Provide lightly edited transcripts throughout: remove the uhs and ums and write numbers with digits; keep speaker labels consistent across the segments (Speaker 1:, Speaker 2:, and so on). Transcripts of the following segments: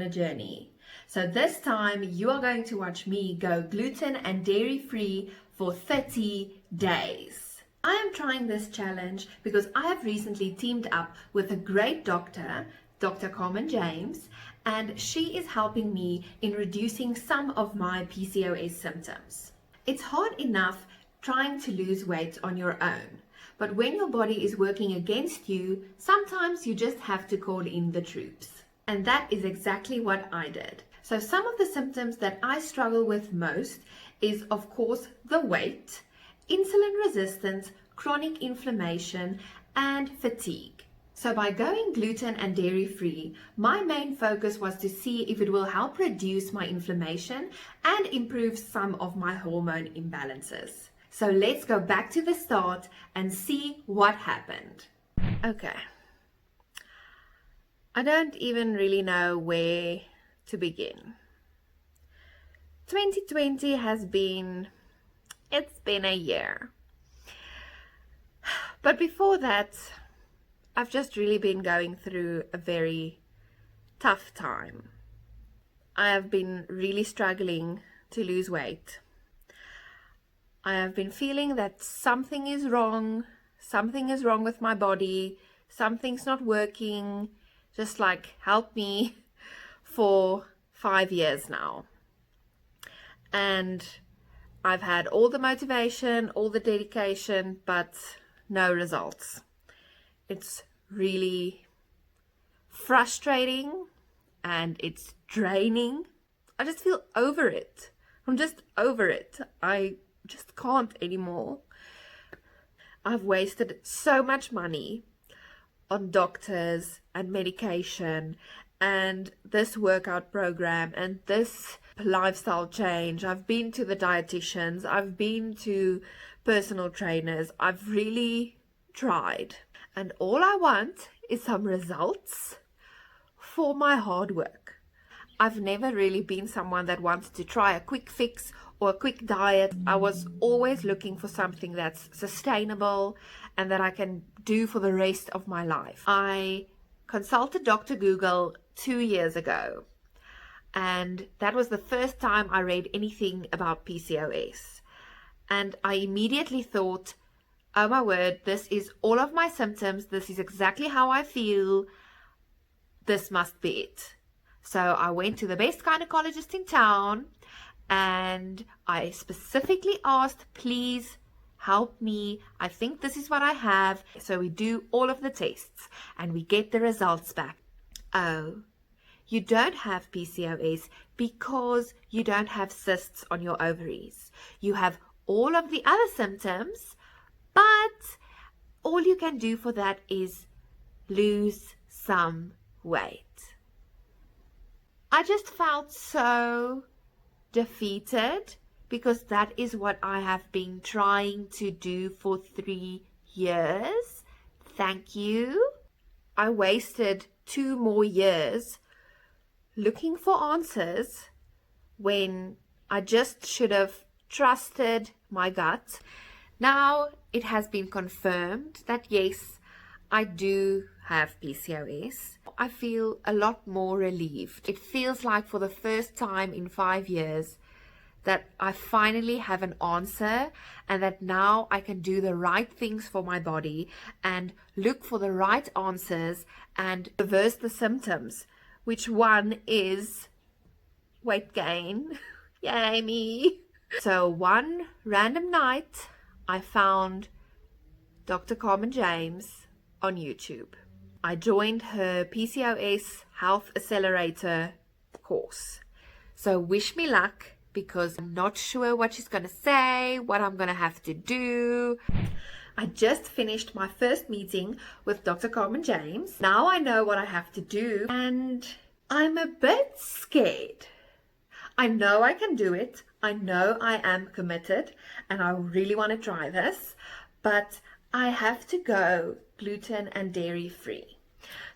Speaker 1: a journey. So this time you are going to watch me go gluten and dairy free for 30 days. I am trying this challenge because I have recently teamed up with a great doctor, Dr. Carmen James, and she is helping me in reducing some of my PCOS symptoms. It's hard enough trying to lose weight on your own, but when your body is working against you, sometimes you just have to call in the troops. And that is exactly what I did. So some of the symptoms that I struggle with most is, of course, the weight, insulin resistance, chronic inflammation, and fatigue. So by going gluten and dairy free, my main focus was to see if it will help reduce my inflammation and improve some of my hormone imbalances. So let's go back to the start and see what happened. Okay. I don't even really know where to begin. 2020 has been, it's been a year. But before that, I've just really been going through a very tough time. I have been really struggling to lose weight. I have been feeling that something is wrong with my body, something's not working, just like help me, for 5 years now. And I've had all the motivation, all the dedication, but no results. It's really frustrating and it's draining. I just feel over it. I'm just over it. I just can't anymore. I've wasted so much money on doctors and medication and this workout program and this lifestyle change. I've been to the dietitians, I've been to personal trainers. I've really tried. And all I want is some results for my hard work. I've never really been someone that wants to try a quick fix or a quick diet. I was always looking for something that's sustainable and that I can do for the rest of my life. I consulted Dr. Google 2 years ago, and that was the first time I read anything about PCOS. And I immediately thought, oh my word, this is all of my symptoms. This is exactly how I feel. This must be it. So I went to the best gynecologist in town and I specifically asked, please help me. I think this is what I have. So we do all of the tests and we get the results back. Oh, you don't have PCOS because you don't have cysts on your ovaries. You have all of the other symptoms, but all you can do for that is lose some weight. I just felt so defeated because that is what I have been trying to do for 3 years. Thank you. I wasted 2 more years looking for answers when I just should have trusted my gut. Now it has been confirmed that yes, I do have PCOS. I feel a lot more relieved. It feels like for the first time in 5 years that I finally have an answer and that now I can do the right things for my body and look for the right answers and reverse the symptoms, which one is weight gain. Yay me. So one random night I found Dr. Carmen James on YouTube. I joined her PCOS Health Accelerator course. So wish me luck because I'm not sure what she's going to say, what I'm going to have to do. I just finished my first meeting with Dr. Carmen James. Now I know what I have to do and I'm a bit scared. I know I can do it. I know I am committed and I really want to try this, but I have to go gluten and dairy free.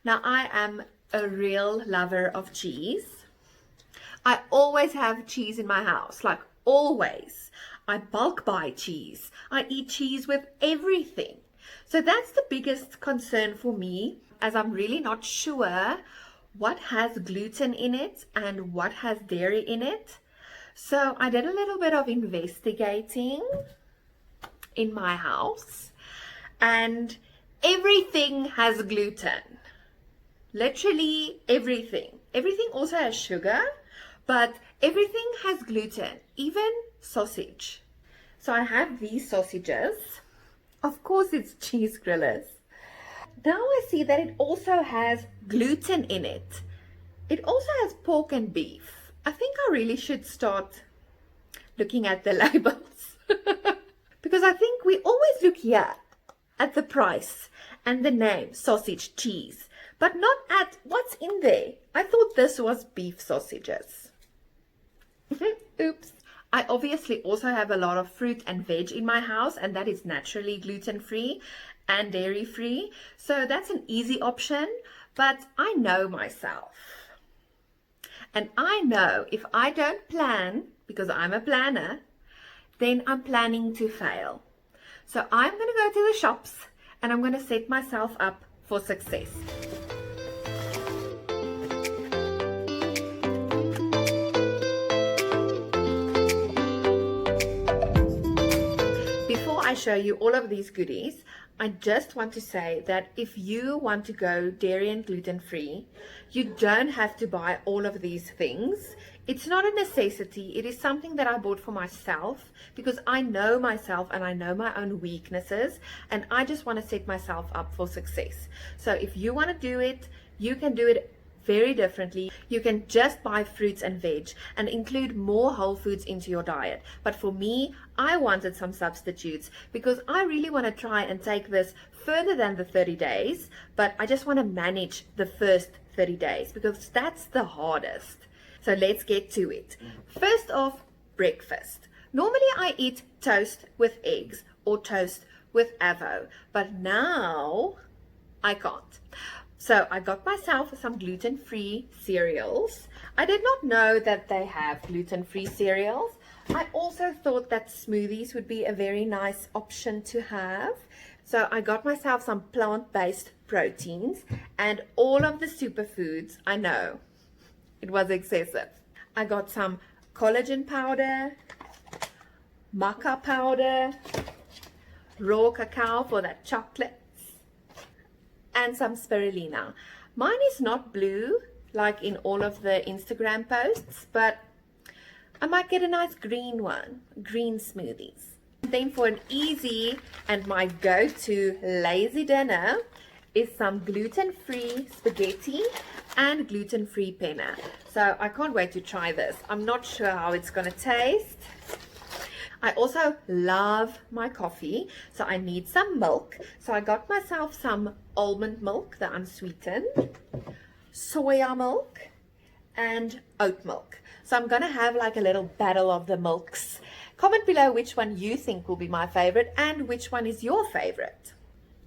Speaker 1: Now I am a real lover of cheese. I always have cheese in my house, like always. I bulk buy cheese. I eat cheese with everything. So that's the biggest concern for me, as I'm really not sure what has gluten in it and what has dairy in it. So I did a little bit of investigating in my house, and everything has gluten. Literally everything. Everything also has sugar, but everything has gluten, even sausage. So I have these sausages. Of course, it's cheese grillers. Now I see that it also has gluten in it. It also has pork and beef. I think I really should start looking at the labels. Because I think we always look here at the price and the name, sausage, cheese, but not at what's in there. I thought this was beef sausages. Oops. I obviously also have a lot of fruit and veg in my house, and that is naturally gluten-free and dairy-free. So that's an easy option, but I know myself. And I know if I don't plan, because I'm a planner, then I'm planning to fail. So I'm going to go to the shops and I'm going to set myself up for success. Before I show you all of these goodies, I just want to say that if you want to go dairy and gluten free, you don't have to buy all of these things. It's not a necessity. It is something that I bought for myself because I know myself and I know my own weaknesses, and I just want to set myself up for success. So if you want to do it, you can do it very differently. You can just buy fruits and veg and include more whole foods into your diet. But for me, I wanted some substitutes because I really want to try and take this further than the 30 days, but I just want to manage the first 30 days because that's the hardest. So let's get to it. First off, breakfast. Normally I eat toast with eggs or toast with avo, but now I can't. So I got myself some gluten-free cereals. I did not know that they have gluten-free cereals. I also thought that smoothies would be a very nice option to have. So I got myself some plant-based proteins and all of the superfoods. I know, it was excessive. I got some collagen powder, maca powder, raw cacao for that chocolate, and some spirulina. Mine is not blue like in all of the Instagram posts, but I might get a nice green one, green smoothies. Then for an easy and my go-to lazy dinner is some gluten-free spaghetti and gluten-free penne. So I can't wait to try this. I'm not sure how it's gonna taste. I also love my coffee, so I need some milk. So I got myself some almond milk, the unsweetened, soya milk, and oat milk. So I'm gonna have like a little battle of the milks. Comment below which one you think will be my favorite and which one is your favorite.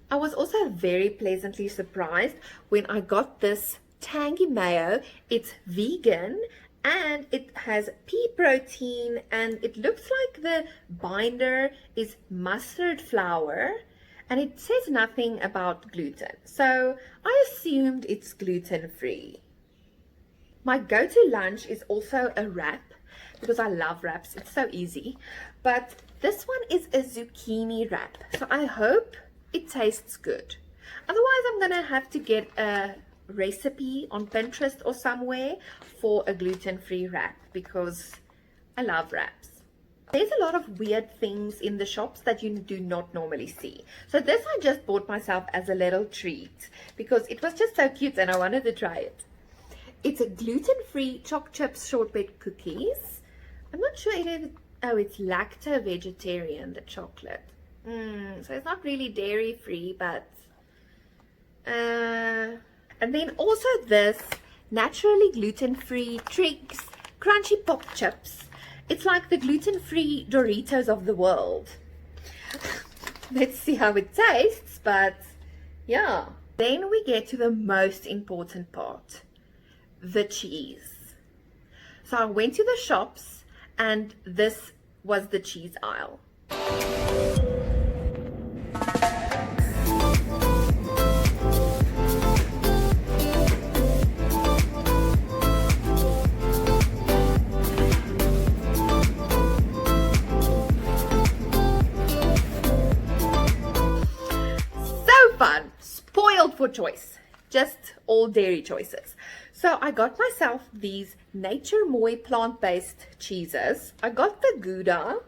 Speaker 1: I was also very pleasantly surprised when I got this tangy mayo. It's vegan and it has pea protein, and it looks like the binder is mustard flour, and it says nothing about gluten. So I assumed it's gluten-free. My go-to lunch is also a wrap because I love wraps. It's so easy. But this one is a zucchini wrap. So I hope it tastes good. Otherwise, I'm gonna have to get a recipe on Pinterest or somewhere for a gluten-free wrap because I love wraps. There's a lot of weird things in the shops that you do not normally see. So this I just bought myself as a little treat because it was just so cute and I wanted to try it. It's a gluten-free choc chips shortbread cookies. I'm not sure it is, oh, it's lacto-vegetarian, the chocolate. So it's not really dairy-free, but and then also this naturally gluten-free Trix crunchy pop chips. It's like the gluten-free Doritos of the world. Let's see how it tastes, but yeah. Then we get to the most important part, the cheese. So I went to the shops and this was the cheese aisle. choice. Just all dairy choices. So I got myself these Nature Moi plant-based cheeses. I got the Gouda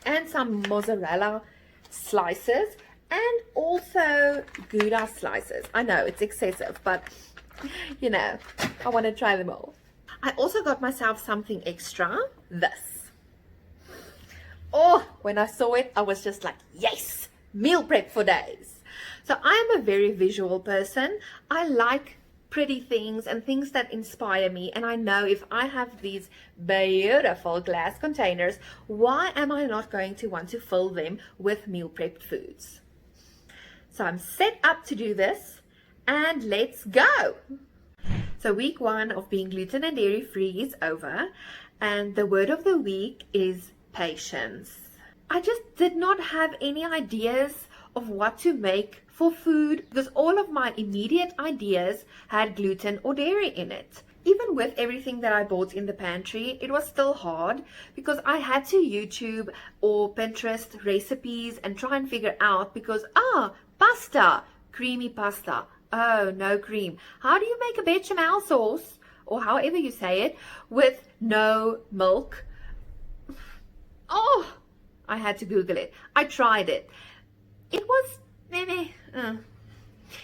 Speaker 1: and some mozzarella slices and also Gouda slices. I know it's excessive, but you know, I want to try them all. I also got myself something extra, this. Oh, when I saw it, I was just like, yes, meal prep for days. So I am a very visual person. I like pretty things and things that inspire me, and I know if I have these beautiful glass containers, why am I not going to want to fill them with meal prepped foods? So I'm set up to do this, and let's go. So week 1 of being gluten and dairy free is over, and the word of the week is patience. I just did not have any ideas of what to make for food because all of my immediate ideas had gluten or dairy in it. Even with everything that I bought in the pantry, it was still hard because I had to YouTube or Pinterest recipes and try and figure out because, pasta, creamy pasta. Oh, no cream. How do you make a bechamel sauce, or however you say it, with no milk? Oh, I had to Google it. I tried it. It was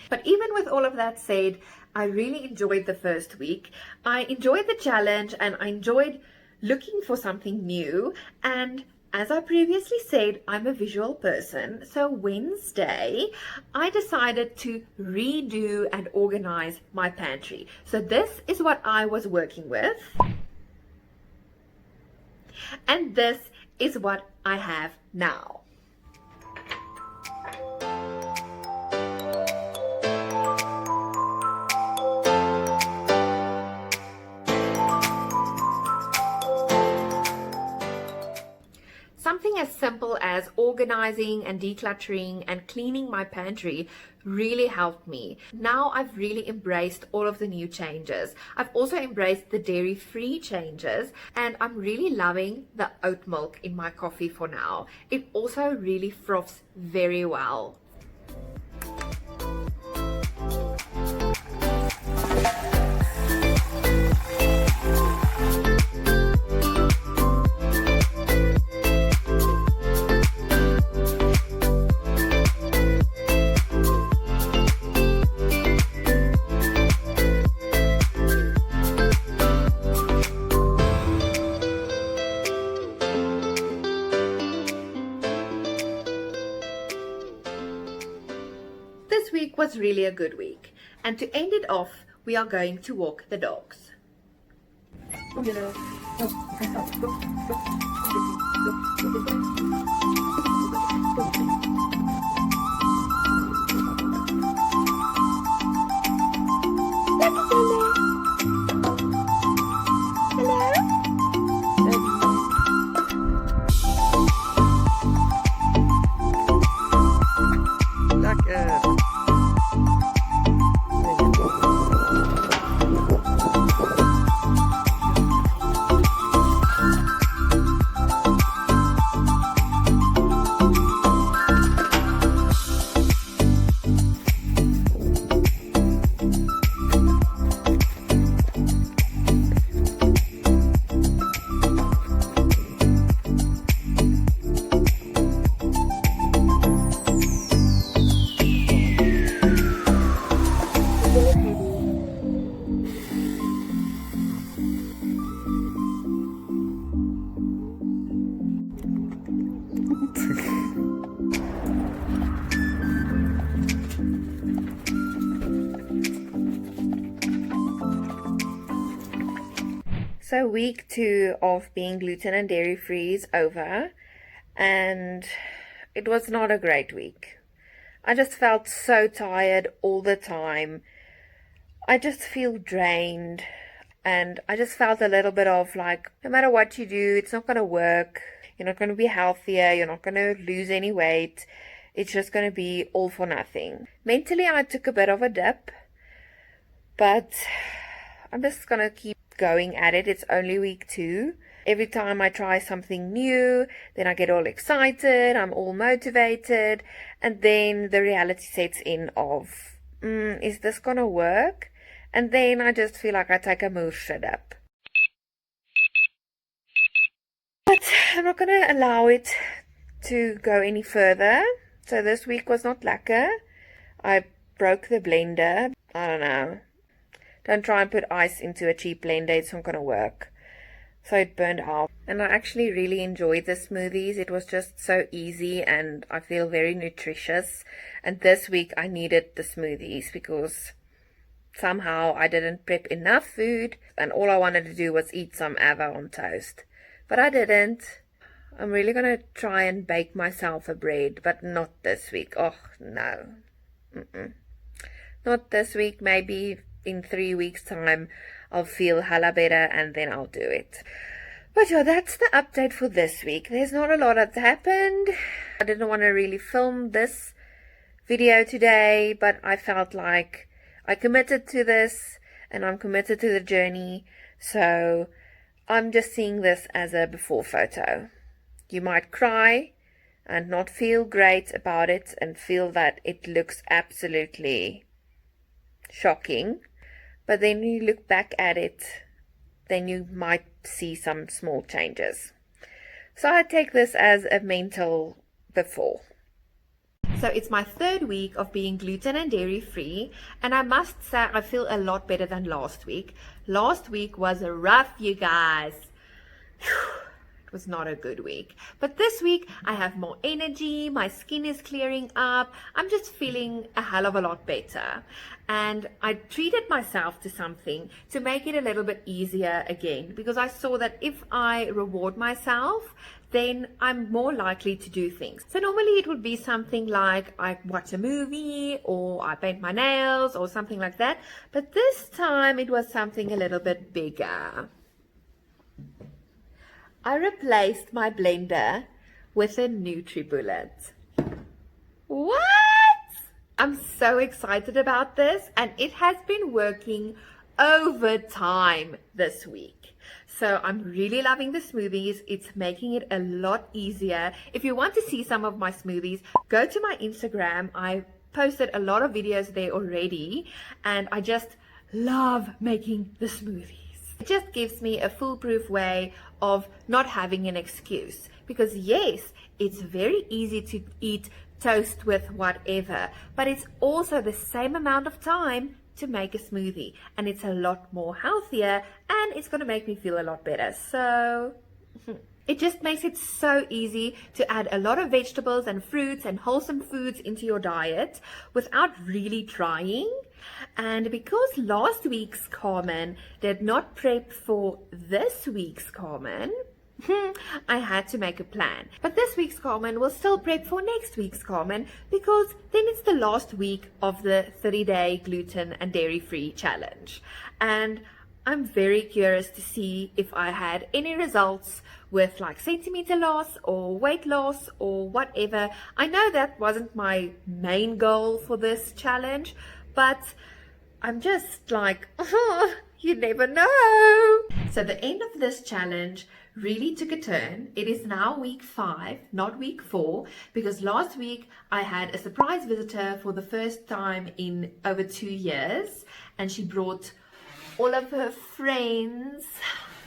Speaker 1: But even with all of that said, I really enjoyed the first week. I enjoyed the challenge and I enjoyed looking for something new. And as I previously said, I'm a visual person. So Wednesday, I decided to redo and organize my pantry. So this is what I was working with. And this is what I have now. Something as simple as organizing and decluttering and cleaning my pantry really helped me. Now I've really embraced all of the new changes. I've also embraced the dairy-free changes, and I'm really loving the oat milk in my coffee for now. It also really froths very well. This week was really a good week, and to end it off, we are going to walk the dogs. So week 2 of being gluten and dairy free is over, and it was not a great week. I just felt so tired all the time. I just feel drained, and I just felt a little bit of like, no matter what you do, it's not going to work. You're not going to be healthier. You're not going to lose any weight. It's just going to be all for nothing. Mentally, I took a bit of a dip, but I'm just going to keep going at it. It's only week 2. Every time I try something new, then I get all excited, I'm all motivated, and then the reality sets in of is this gonna work? And then I just feel like I take a move shit up. But I'm not gonna allow it to go any further. So this week was not lekker. I broke the blender. I don't know. Don't try and put ice into a cheap blender. It's not gonna work. So it burned out. And I actually really enjoyed the smoothies. It was just so easy and I feel very nutritious. And this week I needed the smoothies because somehow I didn't prep enough food and all I wanted to do was eat some avo on toast. But I didn't. I'm really going to try and bake myself a bread, but not this week. Oh, no. Not this week. Maybe in 3 weeks' time I'll feel hella better and then I'll do it. But yeah, that's the update for this week. There's not a lot that's happened. I didn't want to really film this video today, but I felt like I committed to this and I'm committed to the journey. So I'm just seeing this as a before photo. You might cry and not feel great about it and feel that it looks absolutely shocking. But then when you look back at it, then you might see some small changes. So I take this as a mental before. So it's my 3rd week of being gluten and dairy free, and I must say I feel a lot better than last week. Last week was rough, you guys. It was not a good week. But this week I have more energy, my skin is clearing up, I'm just feeling a hell of a lot better. And I treated myself to something to make it a little bit easier again, because I saw that if I reward myself, then I'm more likely to do things. So normally it would be something like I watch a movie or I paint my nails or something like that. But this time it was something a little bit bigger. I replaced my blender with a NutriBullet. What? I'm so excited about this, and it has been working overtime this week. So I'm really loving the smoothies. It's making it a lot easier. If you want to see some of my smoothies, go to my Instagram. I posted a lot of videos there already, and I just love making the smoothies. It just gives me a foolproof way of not having an excuse, because yes, it's very easy to eat toast with whatever, but it's also the same amount of time to make a smoothie, and it's a lot more healthier, and it's going to make me feel a lot better. So it just makes it so easy to add a lot of vegetables and fruits and wholesome foods into your diet without really trying. And because last week's Carmen did not prep for this week's Carmen, I had to make a plan. But this week's Carmen will still prep for next week's Carmen, because then it's the last week of the 30-day gluten and dairy-free challenge. And I'm very curious to see if I had any results with like centimeter loss or weight loss or whatever. I know that wasn't my main goal for this challenge, but I'm just like, oh, you never know. So the end of this challenge really took a turn. It is now week 5, not week 4, because last week I had a surprise visitor for the first time in over 2 years, and she brought all of her friends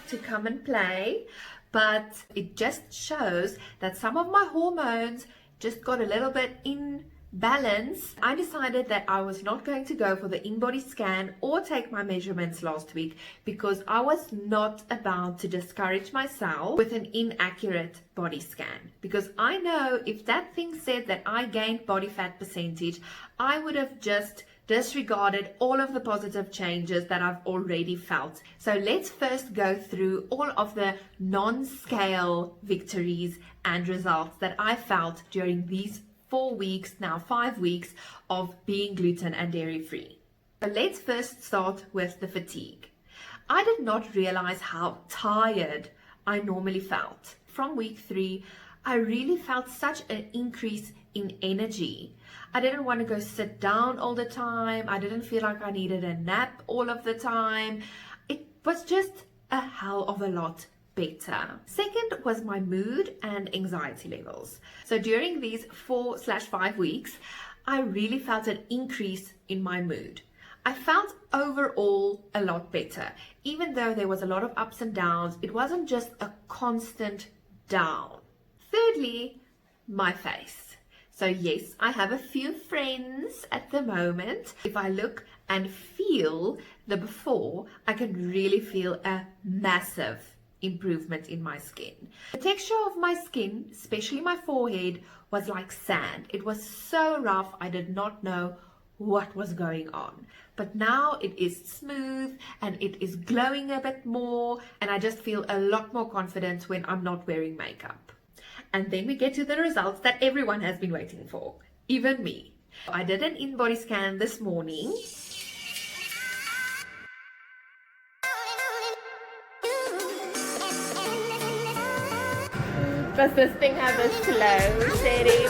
Speaker 1: to come and play. But it just shows that some of my hormones just got a little bit in balance. I decided that I was not going to go for the in-body scan or take my measurements last week, because I was not about to discourage myself with an inaccurate body scan, because I know if that thing said that I gained body fat percentage, I would have just disregarded all of the positive changes that I've already felt. So let's first go through all of the non-scale victories and results that I felt during these 4 weeks, now 5 weeks, of being gluten and dairy free. So let's first start with the fatigue. I did not realize how tired I normally felt. From week 3, I really felt such an increase in energy. I didn't want to go sit down all the time. I didn't feel like I needed a nap all of the time. It was just a hell of a lot better. Second was my mood and anxiety levels. So during these 4/5 weeks, I really felt an increase in my mood. I felt overall a lot better. Even though there was a lot of ups and downs, it wasn't just a constant down. Thirdly, my face. So yes, I have a few friends at the moment. If I look and feel the before, I can really feel a massive improvement in my skin. The texture of my skin, especially my forehead, was like sand. It was so rough, I did not know what was going on. But now it is smooth and it is glowing a bit more, and I just feel a lot more confident when I'm not wearing makeup. And then we get to the results that everyone has been waiting for, even me. I did an in-body scan this morning. Does this thing have a slow setting?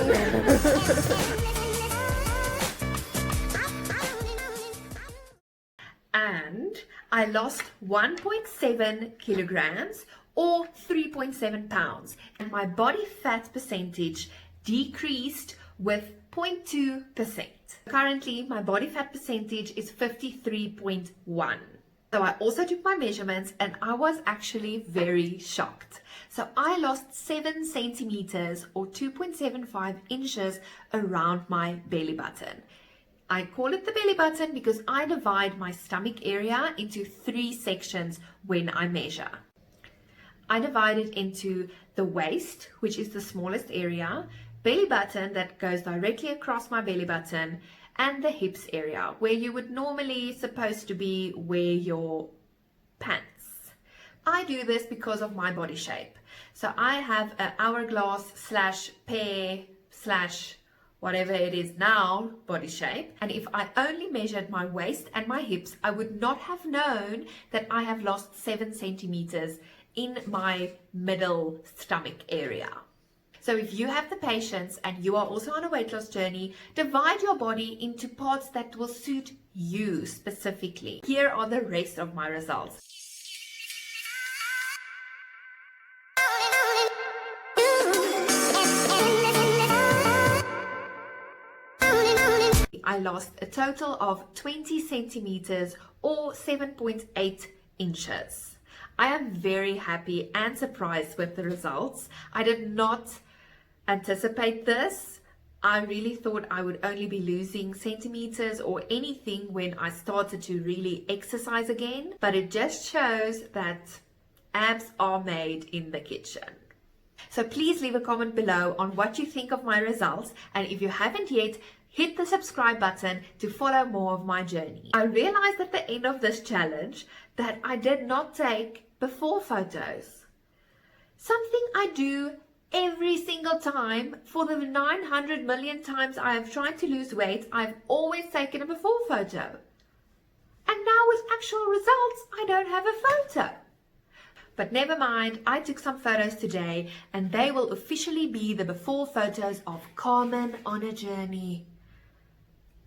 Speaker 1: And I lost 1.7 kilograms or 3.7 pounds. And my body fat percentage decreased with 0.2%. Currently, my body fat percentage is 53.1. So I also took my measurements and I was actually very shocked. So I lost 7 centimeters or 2.75 inches around my belly button. I call it the belly button because I divide my stomach area into 3 sections when I measure. I divide it into the waist, which is the smallest area, belly button that goes directly across my belly button, and the hips area where you would normally supposed to be wear your pants. I do this because of my body shape. So I have an hourglass / pear / whatever it is now body shape, and if I only measured my waist and my hips, I would not have known that I have lost 7 centimeters in my middle stomach area. So if you have the patience and you are also on a weight loss journey, divide your body into parts that will suit you specifically. Here are the rest of my results. I lost a total of 20 centimeters or 7.8 inches. I am very happy and surprised with the results. I did not anticipate this. I really thought I would only be losing centimeters or anything when I started to really exercise again, but it just shows that abs are made in the kitchen. So please leave a comment below on what you think of my results, and if you haven't yet, hit the subscribe button to follow more of my journey. I realized at the end of this challenge that I did not take before photos. Something I do every single time. For the 900 million times I have tried to lose weight, I've always taken a before photo. And now with actual results, I don't have a photo. But never mind, I took some photos today and they will officially be the before photos of Carmen on a journey.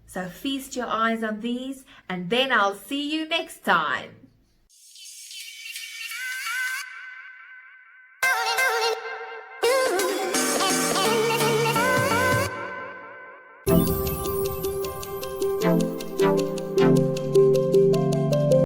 Speaker 1: So feast your eyes on these, and then I'll see you next time.